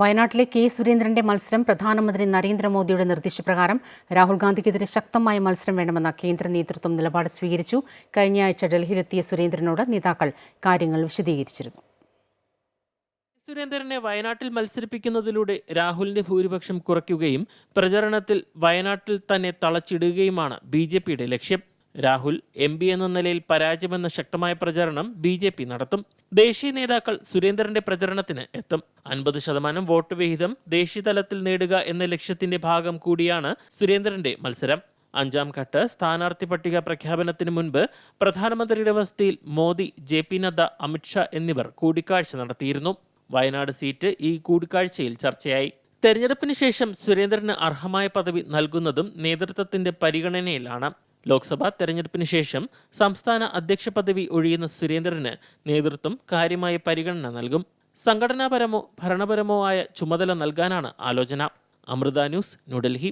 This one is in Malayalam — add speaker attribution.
Speaker 1: വയനാട്ടിലെ കെ സുരേന്ദ്രന്റെ മത്സരം പ്രധാനമന്ത്രി നരേന്ദ്രമോദിയുടെ നിർദ്ദേശപ്രകാരം രാഹുൽ ഗാന്ധിക്കെതിരെ ശക്തമായ മത്സരം വേണമെന്ന കേന്ദ്ര നേതൃത്വം നിലപാട് സ്വീകരിച്ചു. കഴിഞ്ഞയാഴ്ച ഡൽഹിയിലെത്തിയ സുരേന്ദ്രനോട് നേതാക്കൾ കാര്യങ്ങൾ വിശദീകരിച്ചിരുന്നു.
Speaker 2: സുരേന്ദ്രനെ വയനാട്ടിൽ മത്സരിപ്പിക്കുന്നതിലൂടെ രാഹുലിന്റെ ഭൂരിപക്ഷം കുറയ്ക്കുകയും പ്രചരണത്തിൽ വയനാട്ടിൽ തന്നെ തളച്ചിടുകയുമാണ് BJPയുടെ ലക്ഷ്യം. രാഹുൽ MP എന്ന നിലയിൽ പരാജയമെന്ന ശക്തമായ പ്രചരണം BJP നടത്തും. ദേശീയ നേതാക്കൾ സുരേന്ദ്രന്റെ പ്രചരണത്തിന് എത്തും. 50% വോട്ട് വിഹിതം ദേശീയ തലത്തിൽ നേടുക എന്ന ലക്ഷ്യത്തിന്റെ ഭാഗം കൂടിയാണ് സുരേന്ദ്രന്റെ മത്സരം. 5ാം ഘട്ട സ്ഥാനാർത്ഥി പട്ടിക പ്രഖ്യാപനത്തിന് മുൻപ് പ്രധാനമന്ത്രിയുടെ വസതിയിൽ മോദി, JP നദ്ദ, അമിത്ഷാ എന്നിവർ കൂടിക്കാഴ്ച നടത്തിയിരുന്നു. വയനാട് സീറ്റ് ഈ കൂടിക്കാഴ്ചയിൽ ചർച്ചയായി. തെരഞ്ഞെടുപ്പിന് ശേഷം സുരേന്ദ്രന് അർഹമായ പദവി നൽകുന്നതും നേതൃത്വത്തിന്റെ പരിഗണനയിലാണ്. ലോക്സഭാ തെരഞ്ഞെടുപ്പിന് ശേഷം സംസ്ഥാന അധ്യക്ഷ പദവി ഒഴിയുന്ന സുരേന്ദ്രന് നേതൃത്വം കാര്യമായ പരിഗണന നൽകും. സംഘടനാപരമോ ഭരണപരമോ ആയ ചുമതല നൽകാനാണ് ആലോചന. അമൃത ന്യൂസ്, ന്യൂഡൽഹി.